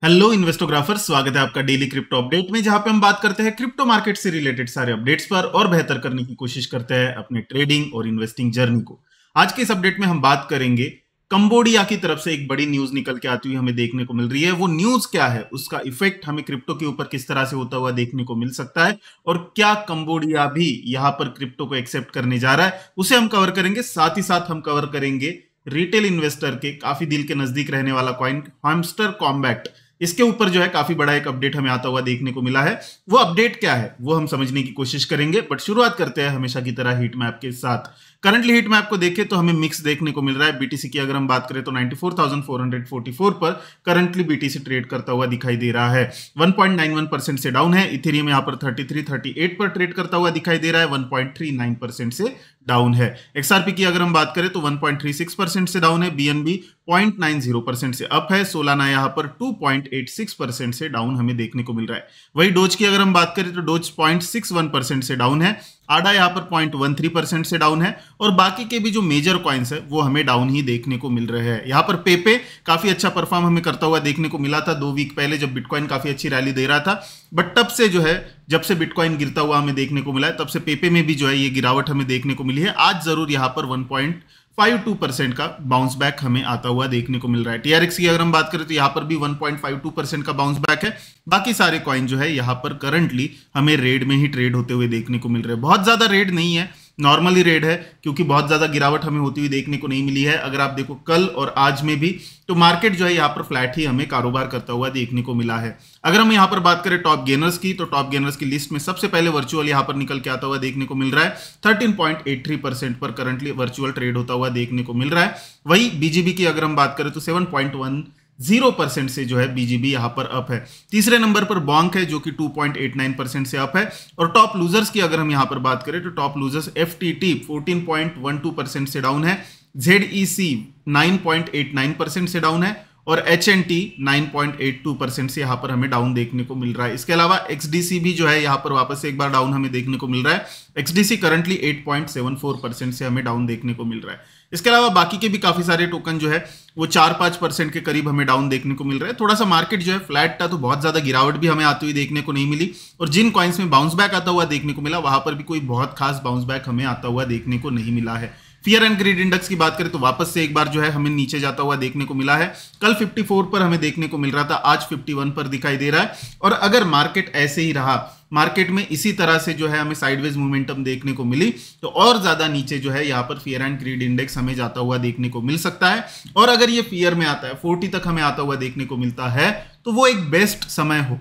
Hello इन्वेस्टोग्राफर्स, स्वागत है आपका डेली क्रिप्टो अपडेट में, जहां पे हम बात करते हैं क्रिप्टो मार्केट से रिलेटेड सारे अपडेट्स पर और बेहतर करने की कोशिश करते हैं अपने ट्रेडिंग और इन्वेस्टिंग जर्नी को। आज के इस अपडेट में हम बात करेंगे कंबोडिया की तरफ से एक बड़ी न्यूज निकल के आती हुई हमें देखने को मिल रही है। वो न्यूज क्या है, उसका इफेक्ट हमें क्रिप्टो के ऊपर किस तरह से होता हुआ देखने को मिल सकता है और क्या कंबोडिया भी यहां पर क्रिप्टो को एक्सेप्ट करने जा रहा है, उसे हम कवर करेंगे। साथ ही साथ हम कवर करेंगे रिटेल इन्वेस्टर के काफी दिल के नजदीक रहने वाला कॉइन हैमस्टर कॉम्बैट। इसके ऊपर जो है काफी बड़ा एक अपडेट हमें आता हुआ देखने को मिला है। वो अपडेट क्या है वो हम समझने की कोशिश करेंगे, बट शुरुआत करते हैं हमेशा की तरह हीट मैप के साथ। करंटली हीट मैप को देखें तो हमें मिक्स देखने को मिल रहा है। बीटीसी की अगर हम बात करें तो 94,444 पर करंटली बीटीसी ट्रेड करता हुआ दिखाई दे रहा है। 1.91% से डाउन है। इथेरियम यहां पर 3338 पर ट्रेड करता हुआ दिखाई दे रहा है, 1.39% से डाउन है। एक्सआरपी की अगर हम बात करें तो 1.36% से डाउन है। बीएनबी 0.90% से अप है। सोलाना यहां पर 2.86% से डाउन हमें देखने को मिल रहा है। वही डोज की अगर हम बात करें तो डोज 0.61% से डाउन है। आडा यहां पर 0.13% से डाउन है और बाकी के भी जो मेजर कॉइन्स है वो हमें डाउन ही देखने को मिल रहे हैं। यहां पर पेपे काफी अच्छा परफॉर्म हमें करता हुआ देखने को मिला था 2 वीक पहले, जब बिटकॉइन काफी अच्छी रैली दे रहा था। बट तब से जो है, जब से बिटकॉइन गिरता हुआ हमें देखने को मिला है, तब से पेपे में भी जो है ये गिरावट हमें देखने को मिली है। आज जरूर यहां पर 1.52% का बाउंस बैक हमें आता हुआ देखने को मिल रहा है। टीआरएक्स की अगर हम बात करें तो यहां पर भी 1.52% का बाउंस बैक है। बाकी सारे कॉइन जो है यहां पर करंटली हमें रेड में ही ट्रेड होते हुए देखने को मिल रहे हैं। बहुत ज्यादा रेड नहीं है, नॉर्मली रेड है, क्योंकि बहुत ज्यादा गिरावट हमें होती हुई देखने को नहीं मिली है। अगर आप देखो कल और आज में भी, तो मार्केट जो है यहाँ पर फ्लैट ही हमें कारोबार करता हुआ देखने को मिला है। अगर हम यहाँ पर बात करें टॉप गेनर्स की, तो टॉप गेनर्स की लिस्ट में सबसे पहले वर्चुअल यहाँ पर निकल के आता हुआ देखने को मिल रहा है। 13.83% पर करंटली वर्चुअल ट्रेड होता हुआ देखने को मिल रहा है। वही बीजीबी की अगर हम बात करें तो 7.10% से जो है बीजीबी यहां पर अप है। तीसरे नंबर पर बॉन्क है जो कि 2.89% से अप है। और टॉप लूजर्स की अगर हम यहां पर बात करें तो टॉप लूजर्स एफटीटी 14.12% से डाउन है। जेडईसी 9.89% से डाउन है और एचएनटी 9.82% से यहां पर हमें डाउन देखने को मिल रहा है। इसके अलावा एक्सडीसी भी जो है यहां पर वापस से एक बार डाउन हमें देखने को मिल रहा है। एक्सडीसी करंटली 8.74% से हमें डाउन देखने को मिल रहा है। इसके अलावा बाकी के भी काफी सारे टोकन जो है वो 4-5% के करीब हमें डाउन देखने को मिल रहा है। थोड़ा सा मार्केट जो है फ्लैट था, तो बहुत ज्यादा गिरावट भी हमें आती हुई देखने को नहीं मिली। और जिन कॉइन्स में बाउंस बैक आता हुआ देखने को मिला, वहां पर भी कोई बहुत खास बाउंस बैक हमें आता हुआ देखने को नहीं मिला है। फियर एंड ग्रीड इंडेक्स की बात करें तो वापस से एक बार जो है हमें नीचे जाता हुआ देखने को मिला है। कल 54 पर हमें देखने को मिल रहा था, आज 51 पर दिखाई दे रहा है। और अगर मार्केट ऐसे ही रहा, मार्केट में इसी तरह से जो है हमें साइडवेज मोमेंटम देखने को मिली, तो और ज्यादा नीचे जो है यहाँ पर फियर एंड ग्रीड इंडेक्स हमें जाता हुआ देखने को मिल सकता है। और अगर ये फियर में आता है, 40 तक हमें आता हुआ देखने को मिलता है, तो वो एक बेस्ट समय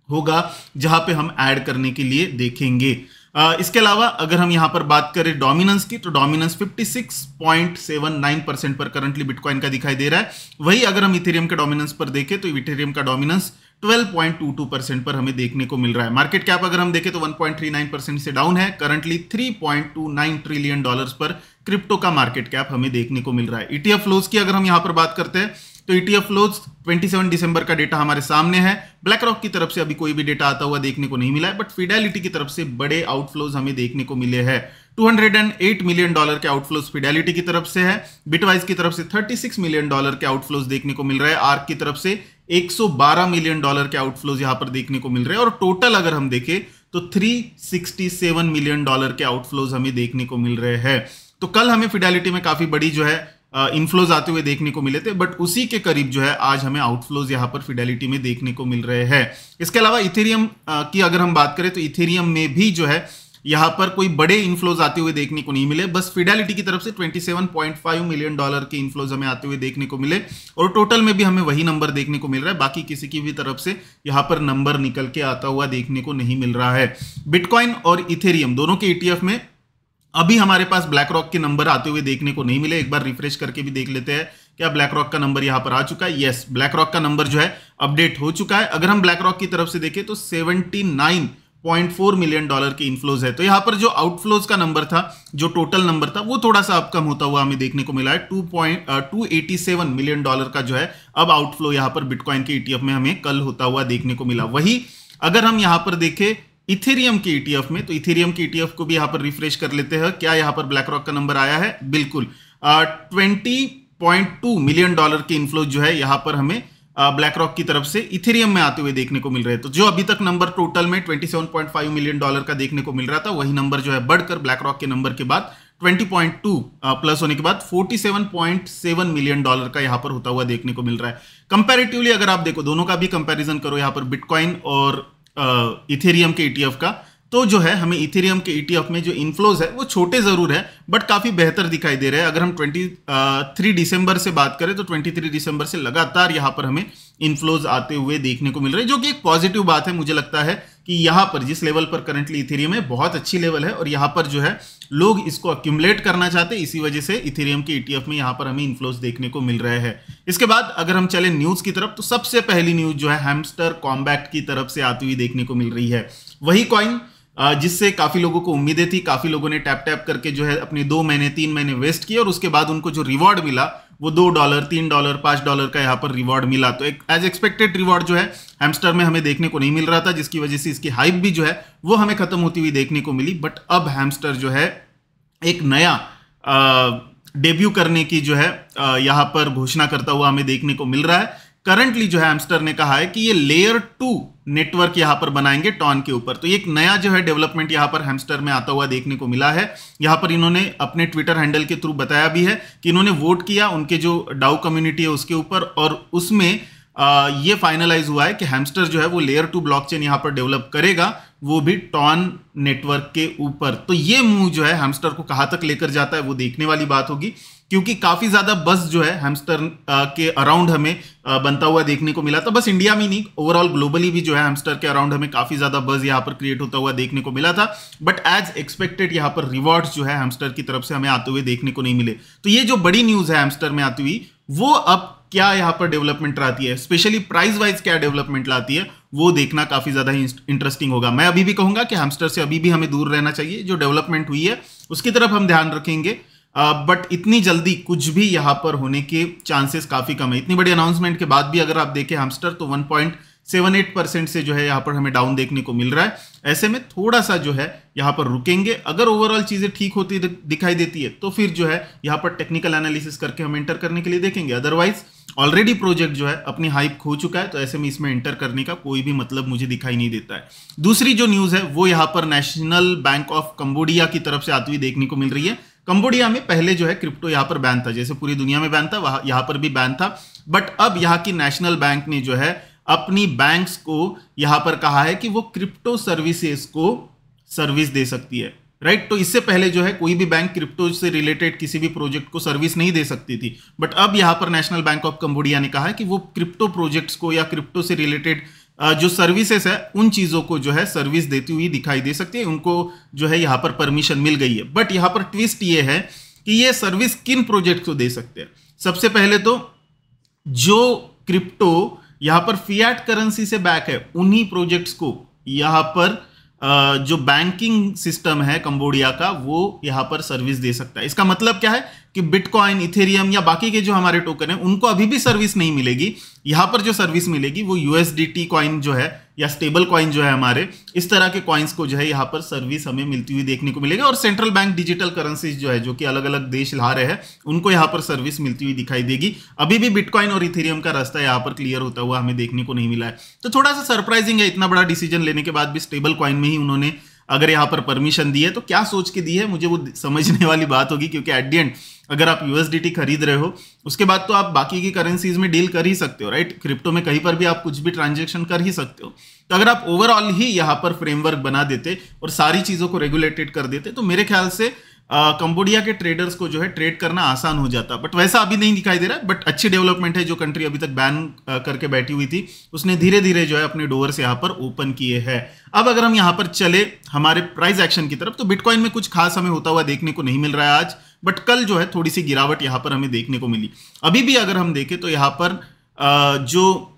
होगा जहां पे हम ऐड करने के लिए देखेंगे। इसके अलावा अगर हम यहां पर बात करें डोमिनेंस की, तो डोमिनेंस 56.79% पर करंटली बिटकॉइन का दिखाई दे रहा है। वही अगर हम इथेरियम के डोमिनेंस पर देखें तो इथेरियम का डोमिनेंस 12.22% पर हमें देखने को मिल रहा है। मार्केट कैप अगर हम देखें तो 1.39% से डाउन है। करंटली $3.29 ट्रिलियन पर क्रिप्टो का मार्केट कैप हमें देखने को मिल रहा है। ईटीएफ फ्लोज की अगर हम यहां पर बात करते हैं तो ईटीएफ फ्लोज 27 दिसंबर का डेटा हमारे सामने है। ब्लैक रॉक की तरफ से अभी कोई भी डेटा आता हुआ देखने को नहीं मिला है, बट फिडेलिटी की तरफ से बड़े आउटफ्लोज हमें देखने को मिले हैं। $208 मिलियन के आउटफ्लोज फिडेलिटी की तरफ से है। बिटवाइज की तरफ से $36 मिलियन के आउटफ्लोज देखने को मिल रहा है। आर्क की तरफ से $112 मिलियन के आउटफ्लोज यहां पर देखने को मिल रहे हैं। और टोटल अगर हम देखें तो $367 मिलियन के आउटफ्लोज हमें देखने को मिल रहे हैं। तो कल हमें फिडेलिटी में काफी बड़ी जो है इनफ्लोज आते हुए देखने को मिले थे, बट उसी के करीब जो है आज हमें आउटफ्लोज यहां पर फिडेलिटी में देखने को मिल रहे हैं। इसके अलावा इथेरियम की अगर हम बात करें तो इथेरियम में भी जो है यहां पर कोई बड़े इनफ्लोज आते हुए देखने को नहीं मिले। बस फिडेलिटी की तरफ से $27.5 मिलियन के इनफ्लोज हमें आते हुए देखने को मिले और टोटल में भी हमें वही नंबर देखने को मिल रहा है। बाकी किसी की भी तरफ से यहां पर नंबर निकल के आता हुआ देखने को नहीं मिल रहा है। बिटकॉइन और इथेरियम दोनों के ईटीएफ में अभी हमारे पास ब्लैक रॉक के नंबर आते हुए देखने को नहीं मिले। एक बार रिफ्रेश करके भी देख लेते हैं क्या ब्लैक रॉक का नंबर यहां पर आ चुका है। यस, ब्लैक रॉक का नंबर जो है अपडेट हो चुका है। अगर हम ब्लैक रॉक की तरफ से देखें तो 79.4 मिलियन के इनफ्लोज है। तो यहां पर जो आउटफ्लोज का नंबर था, जो टोटल नंबर था, वो थोड़ा सा अब कम होता हुआ हमें देखने को मिला है। 287 मिलियन का जो है अब आउटफ्लो यहां पर बिटकॉइन के ईटीएफ में हमें कल होता हुआ देखने को मिला। वही अगर हम यहां पर देखें इथेरियम के ईटीएफ में, तो इथेरियम के ईटीएफ को भी यहां पर रिफ्रेश कर लेते हैं। क्या यहां पर ब्लैक रॉक का नंबर आया है? बिल्कुल, $20.2 मिलियन के इनफ्लो जो है यहां पर हमें ब्लैक रॉक की तरफ से इथेरियम में आते हुए देखने को मिल रहे हैं। तो जो अभी तक नंबर टोटल में $27.5 मिलियन का देखने को मिल रहा था, वही नंबर जो है बढ़कर ब्लैक रॉक के नंबर के बाद 20.2 प्लस होने के बाद $47.7 मिलियन का यहां पर होता हुआ देखने को मिल रहा है। कंपैरेटिवली अगर आप देखो, दोनों का भी कंपैरिजन करो यहां पर बिटकॉइन और इथेरियम के ईटीएफ का, तो जो है हमें इथेरियम के ईटीएफ में जो इन्फ्लोज है वो छोटे जरूर है बट काफी बेहतर दिखाई दे रहे हैं। अगर हम 23 दिसंबर से बात करें तो 23 दिसंबर से लगातार यहां पर हमें इन्फ्लोज आते हुए देखने को मिल रहे हैं, जो कि एक पॉजिटिव बात है। मुझे लगता है कि यहां पर जिस लेवल पर करंटली इथेरियम है बहुत अच्छी लेवल है और यहां पर जो है लोग इसको अक्यूमुलेट करना चाहते हैं, इसी वजह से इथेरियम के ईटीएफ में यहां पर हमें इन्फ्लोज देखने को मिल रहे हैं। इसके बाद अगर हम चले न्यूज की तरफ, तो सबसे पहली न्यूज जो है हैमस्टर कॉम्बैक्ट की तरफ से आती हुई देखने को मिल रही है। वही कॉइन जिससे काफी लोगों को उम्मीदें थी, काफी लोगों ने टैप टैप करके जो है अपने 2 महीने 3 महीने वेस्ट किए और उसके बाद उनको जो रिवॉर्ड मिला वो $2, $3, $5 का यहाँ पर रिवॉर्ड मिला। तो एक एज एक्सपेक्टेड रिवॉर्ड जो है हैमस्टर में हमें देखने को नहीं मिल रहा था, जिसकी वजह से इसकी हाइप भी जो है वो हमें खत्म होती हुई देखने को मिली। बट अब हैमस्टर जो है एक नया डेब्यू करने की जो है यहाँ पर घोषणा करता हुआ हमें देखने को मिल रहा है। करंटली जो है हैमस्टर ने कहा है कि ये लेयर 2 नेटवर्क यहां पर बनाएंगे टॉन के ऊपर। तो एक नया जो है डेवलपमेंट यहां पर हैमस्टर में आता हुआ देखने को मिला है। यहां पर इन्होंने अपने ट्विटर हैंडल के थ्रू बताया भी है कि इन्होंने वोट किया उनके जो डाउ कम्युनिटी है उसके ऊपर, और उसमें ये फाइनलाइज हुआ है कि हैमस्टर जो है वो लेयर 2 ब्लॉकचेन यहां पर डेवलप करेगा, वो भी टॉन नेटवर्क के ऊपर। तो ये मूव जो है हैमस्टर को कहां तक लेकर जाता है वो देखने वाली बात होगी, क्योंकि काफी ज्यादा बस जो है हैमस्टर के अराउंड हमें बनता हुआ देखने को मिला था। बस इंडिया में नहीं, ओवरऑल ग्लोबली भी जो है हैमस्टर के अराउंड हमें काफी ज्यादा बस यहाँ पर क्रिएट होता हुआ देखने को मिला था। बट एज एक्सपेक्टेड यहाँ पर रिवॉर्ड्स जो है हैमस्टर की तरफ से हमें आते हुए देखने को नहीं मिले। तो ये जो बड़ी न्यूज है हैमस्टर में आती हुई, वो अब क्या यहाँ पर डेवलपमेंट लाती है, स्पेशली प्राइस वाइज क्या डेवलपमेंट लाती है, वो देखना काफी ज्यादा ही इंटरेस्टिंग होगा। मैं अभी भी कहूंगा कि हैमस्टर से अभी भी हमें दूर रहना चाहिए। जो डेवलपमेंट हुई है उसकी तरफ हम ध्यान रखेंगे, बट इतनी जल्दी कुछ भी यहां पर होने के चांसेस काफी कम है। इतनी बड़ी अनाउंसमेंट के बाद भी अगर आप देखें हैमस्टर, तो 1.78% से जो है यहां पर हमें डाउन देखने को मिल रहा है। ऐसे में थोड़ा सा जो है यहां पर रुकेंगे। अगर ओवरऑल चीजें ठीक होती दिखाई देती है तो फिर जो है यहां पर टेक्निकल एनालिसिस करके हम एंटर करने के लिए देखेंगे। अदरवाइज ऑलरेडी प्रोजेक्ट जो है अपनी हाइप खो चुका है, तो ऐसे में इसमें एंटर करने का कोई भी मतलब मुझे दिखाई नहीं देता है। दूसरी जो न्यूज है वो यहां पर नेशनल बैंक ऑफ कंबोडिया की तरफ से आती हुई देखने को मिल रही है। कंबोडिया में पहले जो है क्रिप्टो यहां पर बैन था, जैसे पूरी दुनिया में बैन था, वहां यहां पर भी बैन था। बट अब यहां की नेशनल बैंक ने जो है अपनी बैंक्स को यहां पर कहा है कि वो क्रिप्टो सर्विसेज को सर्विस दे सकती है, राइट। तो इससे पहले जो है कोई भी बैंक क्रिप्टो से रिलेटेड किसी भी प्रोजेक्ट को सर्विस नहीं दे सकती थी। बट अब यहां पर नेशनल बैंक ऑफ कंबोडिया ने कहा है कि वो क्रिप्टो प्रोजेक्ट्स को या क्रिप्टो से रिलेटेड जो सर्विसेज है उन चीजों को जो है सर्विस देती हुई दिखाई दे सकती है। उनको जो है यहां पर परमिशन मिल गई है। बट यहां पर ट्विस्ट ये है कि ये सर्विस किन प्रोजेक्ट को दे सकते हैं। सबसे पहले तो जो क्रिप्टो यहां पर फिएट करेंसी से बैक है, उन्हीं प्रोजेक्ट्स को यहां पर जो बैंकिंग सिस्टम है कंबोडिया का, वो यहां पर सर्विस दे सकता है। इसका मतलब क्या है कि बिटकॉइन, इथेरियम या बाकी के जो हमारे टोकन है उनको अभी भी सर्विस नहीं मिलेगी। यहां पर जो सर्विस मिलेगी वो यूएसडीटी कॉइन जो है या स्टेबल कॉइन जो है हमारे, इस तरह के कॉइन्स को जो है यहां पर सर्विस हमें मिलती हुई देखने को मिलेगी। और सेंट्रल बैंक डिजिटल करेंसीज जो है, जो कि अलग अलग देश ला रहे हैं, उनको यहां पर सर्विस मिलती हुई दिखाई देगी। अभी भी बिटकॉइन और इथेरियम का रास्ता यहां पर क्लियर होता हुआ हमें देखने को नहीं मिला है। तो थोड़ा सा सरप्राइजिंग है, इतना बड़ा डिसीजन लेने के बाद भी स्टेबल कॉइन में ही उन्होंने अगर यहां पर परमिशन दी है, तो क्या सोच के दी है मुझे वो समझने वाली बात होगी। क्योंकि एट द एंड अगर आप यूएसडीटी खरीद रहे हो, उसके बाद तो आप बाकी की करेंसीज में डील कर ही सकते हो, राइट। क्रिप्टो में कहीं पर भी आप कुछ भी ट्रांजेक्शन कर ही सकते हो। तो अगर आप ओवरऑल ही यहां पर फ्रेमवर्क बना देते और सारी चीजों को रेगुलेटेड कर देते, तो मेरे ख्याल से कंबोडिया के ट्रेडर्स को जो है ट्रेड करना आसान हो जाता। बट वैसा अभी नहीं दिखाई दे रहा है। बट अच्छी डेवलपमेंट है। जो कंट्री अभी तक बैन करके बैठी हुई थी, उसने धीरे धीरे जो है अपने डोर्स यहाँ पर ओपन किए हैं। अब अगर हम यहाँ पर चले हमारे प्राइस एक्शन की तरफ, तो बिटकॉइन में कुछ खास हमें होता हुआ देखने को नहीं मिल रहा है आज। बट कल जो है थोड़ी सी गिरावट यहाँ पर हमें देखने को मिली। अभी भी अगर हम देखें तो यहाँ पर जो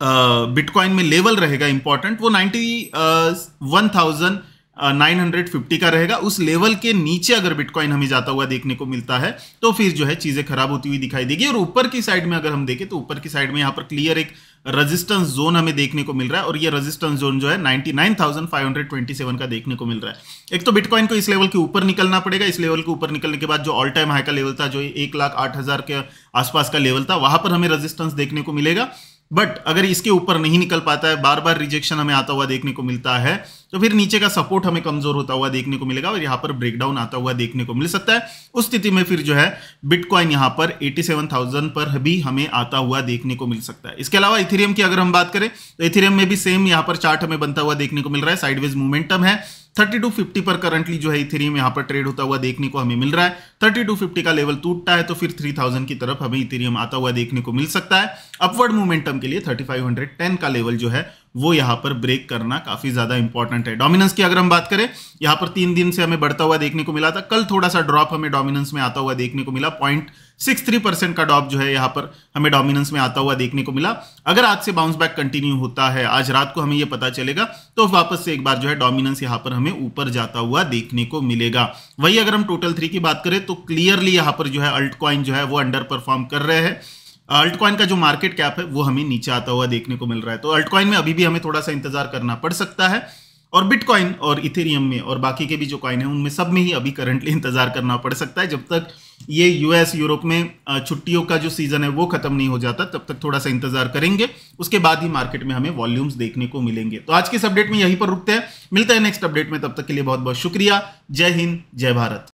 बिटकॉइन में लेवल रहेगा इंपॉर्टेंट, वो 91,950 का रहेगा। उस लेवल के नीचे अगर बिटकॉइन हमें जाता हुआ देखने को मिलता है, तो फिर जो है चीजें खराब होती हुई दिखाई देगी। और ऊपर की साइड में अगर हम देखें, तो ऊपर की साइड में यहाँ पर क्लियर एक रेजिस्टेंस जोन हमें देखने को मिल रहा है। और ये रेजिस्टेंस जोन जो है 99,527 का देखने को मिल रहा है। एक तो बिटकॉइन को इस लेवल के ऊपर निकलना पड़ेगा। इस लेवल के ऊपर निकलने के बाद जो ऑल टाइम हाई का लेवल था, जो 1,08,000 के आसपास का लेवल था, वहां पर हमें रेजिस्टेंस देखने को मिलेगा। बट अगर इसके ऊपर नहीं निकल पाता है, बार बार रिजेक्शन हमें आता हुआ देखने को मिलता है, तो फिर नीचे का सपोर्ट हमें कमजोर होता हुआ देखने को मिलेगा और यहाँ पर ब्रेकडाउन आता हुआ देखने को मिल सकता है। उस स्थिति में फिर जो है बिटकॉइन यहाँ पर 87,000 पर भी हमें आता हुआ देखने को मिल सकता है। इसके अलावा इथेरियम की अगर हम बात करें तो इथेरियम में भी सेम यहाँ पर चार्ट हमें बनता हुआ देखने को मिल रहा है, साइडवेज मोमेंटम है। 3250 पर करंटली जो है इथेरियम यहाँ पर ट्रेड होता हुआ देखने को हमें मिल रहा है। 3250 का लेवल टूटता है तो फिर 3000 की तरफ हमें इथेरियम आता हुआ देखने को मिल सकता है। अपवर्ड मोमेंटम के लिए 3510 का लेवल जो है वो यहाँ पर ब्रेक करना काफी ज्यादा इंपॉर्टेंट है। डोमिनेंस की अगर हम बात करें, यहाँ पर 3 दिन से हमें बढ़ता हुआ देखने को मिला था, कल थोड़ा सा ड्रॉप हमें डोमिनेंस में आता हुआ देखने को मिला। 0.63% का ड्रॉप जो है यहाँ पर हमें डोमिनेंस में आता हुआ देखने को मिला। अगर आज से बाउंस बैक कंटिन्यू होता है, आज रात को हमें ये पता चलेगा, तो वापस से एक बार जो है डोमिनेंस यहाँ पर हमें ऊपर जाता हुआ देखने को मिलेगा। वही अगर हम टोटल 3 की बात करें तो क्लियरली यहाँ पर जो है अल्ट कॉइन जो है वो अंडर परफॉर्म कर रहे हैं। अल्ट कॉइन का जो मार्केट कैप है वो हमें नीचे आता हुआ देखने को मिल रहा है, तो अल्ट कॉइन में अभी भी हमें थोड़ा सा इंतजार करना पड़ सकता है। और बिटकॉइन और इथेरियम में और बाकी के भी जो कॉइन है उनमें सब में ही अभी करंटली इंतजार करना पड़ सकता है। जब तक ये यूएस यूरोप में छुट्टियों का जो सीजन है वो खत्म नहीं हो जाता, तब तक थोड़ा सा इंतजार करेंगे, उसके बाद ही मार्केट में हमें वॉल्यूम्स देखने को मिलेंगे। तो आज के इस अपडेट में यहीं पर रुकते हैं, मिलते हैं नेक्स्ट अपडेट में, तब तक के लिए बहुत बहुत शुक्रिया। जय हिंद, जय भारत।